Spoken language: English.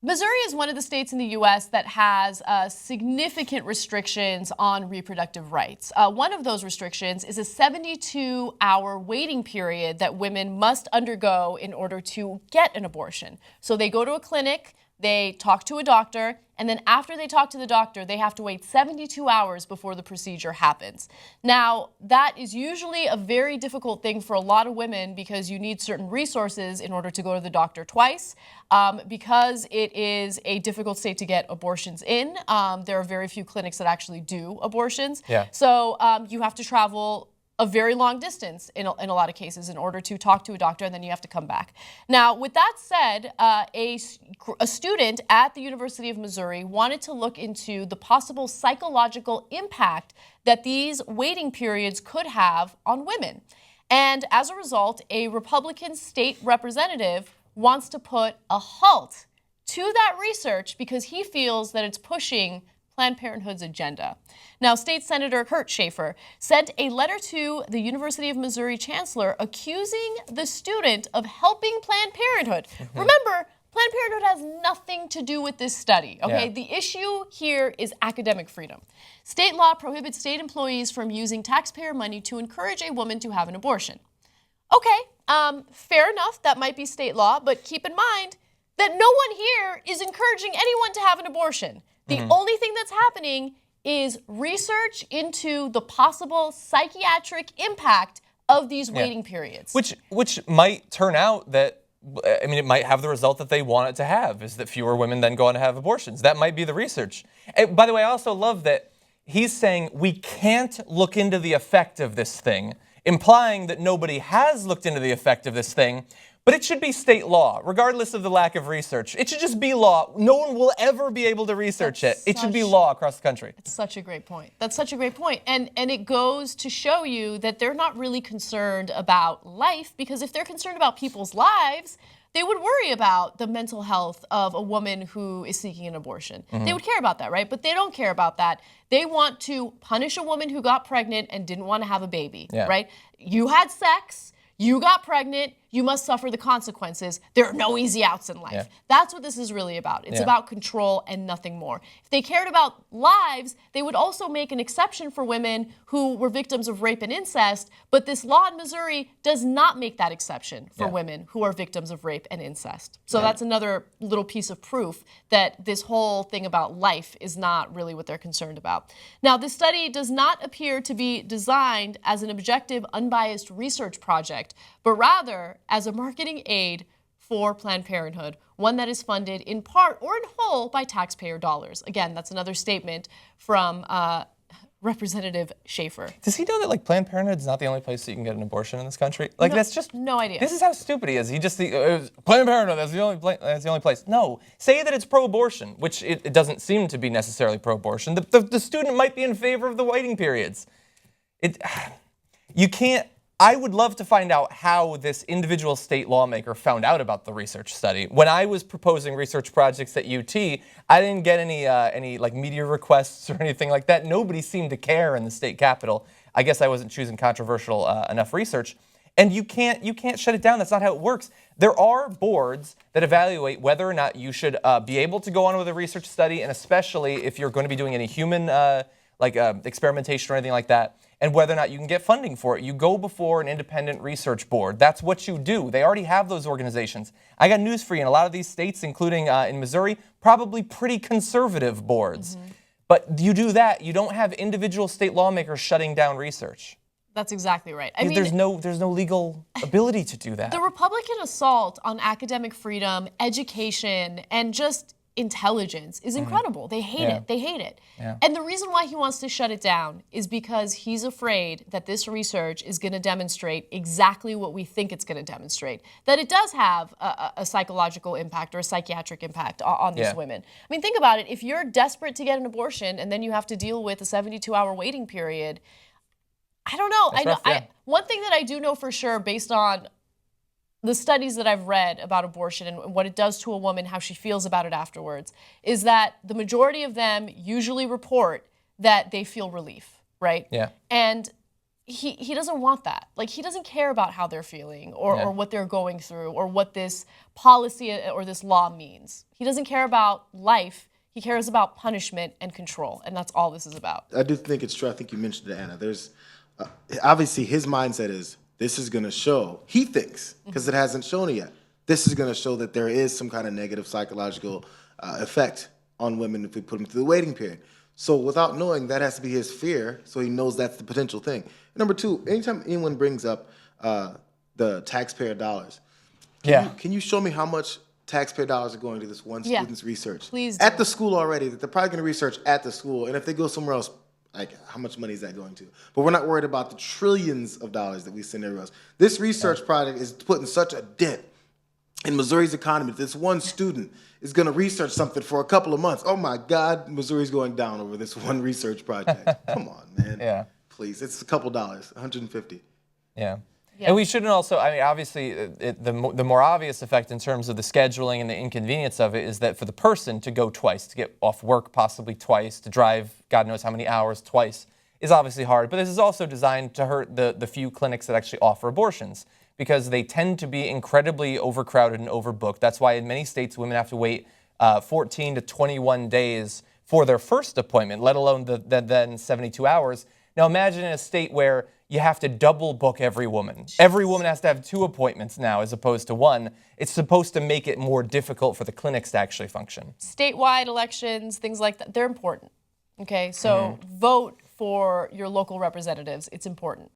Missouri is one of the states in the U.S. that has significant restrictions on reproductive rights. One of those restrictions is a 72-hour waiting period that women must undergo in order to get an abortion. So they go to a clinic, they talk to a doctor, and then after they talk to the doctor, they have to wait 72 hours before the procedure happens. Now, that is usually a very difficult thing for a lot of women because you need certain resources in order to go to the doctor twice. Because it is a difficult state to get abortions in, there are very few clinics that actually do abortions. Yeah. So you have to travel a very long distance in a lot of cases in order to talk to a doctor, and then you have to come back. Now, with that said, a student at the University of Missouri wanted to look into the possible psychological impact that these waiting periods could have on women. And as a result, a Republican state representative wants to put a halt to that research because he feels that it's pushing Planned Parenthood's agenda. Now, State Senator Schaefer sent a letter to the University of Missouri chancellor accusing the student of helping Planned Parenthood. Remember, Planned Parenthood has nothing to do with this study, okay? Yeah. The issue here is academic freedom. State law prohibits state employees from using taxpayer money to encourage a woman to have an abortion. Okay, fair enough, that might be state law, but keep in mind that no one here is encouraging anyone to have an abortion. The only thing that's happening is research into the possible psychiatric impact of these waiting periods. Which might turn out that, I mean, it might have the result that they want it to have, is that fewer women then go on to have abortions. That might be the research. And by the way, I also love that he's saying we can't look into the effect of this thing, implying that nobody has looked into the effect of this thing. But it should be state law, regardless of the lack of research. It should just be law. No one will ever be able to research it. It should be law across the country. It's such a great point. That's such a great point. And it goes to show you that they're not really concerned about life, because if they're concerned about people's lives, they would worry about the mental health of a woman who is seeking an abortion. They would care about that, right? But they don't care about that. They want to punish a woman who got pregnant and didn't want to have a baby, right? You had sex. You got pregnant, you must suffer the consequences. There are no easy outs in life. Yeah. That's what this is really about. It's about control and nothing more. If they cared about lives, they would also make an exception for women who were victims of rape and incest, but this law in Missouri does not make that exception for women who are victims of rape and incest. So that's another little piece of proof that this whole thing about life is not really what they're concerned about. Now, this study does not appear to be designed as an objective, unbiased research project, but rather as a marketing aid for Planned Parenthood, one that is funded in part or in whole by taxpayer dollars. Again, that's another statement from Representative Schaefer. Does he know that Planned Parenthood is not the only place that you can get an abortion in this country? That's just no idea. This is how stupid he is. He just Planned Parenthood. That's the only place. No, say that it's pro-abortion, which it doesn't seem to be necessarily pro-abortion. The student might be in favor of the waiting periods. You can't. I would love to find out how this individual state lawmaker found out about the research study. When I was proposing research projects at UT, I didn't get any media requests or anything like that. Nobody seemed to care in the state capitol. I guess I wasn't choosing controversial enough research. And you can't shut it down. That's not how it works. There are boards that evaluate whether or not you should be able to go on with a research study, and especially if you're going to be doing any human experimentation or anything like that, and whether or not you can get funding for it. You go before an independent research board. That's what you do. They already have those organizations. I got news for you. In a lot of these states, including in Missouri, probably pretty conservative boards. But you do that, you don't have individual state lawmakers shutting down research. That's exactly right. I mean, there's no legal ability to do that. The Republican assault on academic freedom, education, and just intelligence is incredible. They hate it. They hate it. And the reason why he wants to shut it down is because he's afraid that this research is going to demonstrate exactly what we think it's going to demonstrate, that it does have a psychological impact or a psychiatric impact on these women. I mean, think about it. If you're desperate to get an abortion and then you have to deal with a 72-hour waiting period, I don't know. One thing that I do know for sure, based on the studies that I've read about abortion and what it does to a woman, how she feels about it afterwards, is that the majority of them usually report that they feel relief, right? Yeah. And he doesn't want that. Like, he doesn't care about how they're feeling or what they're going through or what this policy or this law means. He doesn't care about life. He cares about punishment and control, and that's all this is about. I do think it's true. I think you mentioned it, Anna. There's obviously his mindset is this is going to show, he thinks, because it hasn't shown it yet, this is going to show that there is some kind of negative psychological effect on women if we put them through the waiting period. So without knowing, that has to be his fear, so he knows that's the potential thing. Number two, anytime anyone brings up the taxpayer dollars, can you show me how much taxpayer dollars are going to this one student's research? Please do. At the school already, that they're probably going to research at the school, and if they go somewhere else, like, how much money is that going to? But we're not worried about the trillions of dollars that we send everywhere else. This research project is putting such a dent in Missouri's economy. This one student is going to research something for a couple of months. Oh my God, Missouri's going down over this one research project. Come on, man. Yeah. Please, it's a couple dollars, $150. Yeah. And we shouldn't also, I mean, obviously, the more obvious effect in terms of the scheduling and the inconvenience of it is that for the person to go twice, to get off work possibly twice, to drive God knows how many hours twice, is obviously hard. But this is also designed to hurt the few clinics that actually offer abortions, because they tend to be incredibly overcrowded and overbooked. That's why in many states, women have to wait 14 to 21 days for their first appointment, let alone the then 72 hours. Now imagine in a state where you have to double book every woman. Every woman has to have 2 appointments now as opposed to 1. It's supposed to make it more difficult for the clinics to actually function. Statewide elections, things like that, they're important. Okay, so vote for your local representatives. It's important.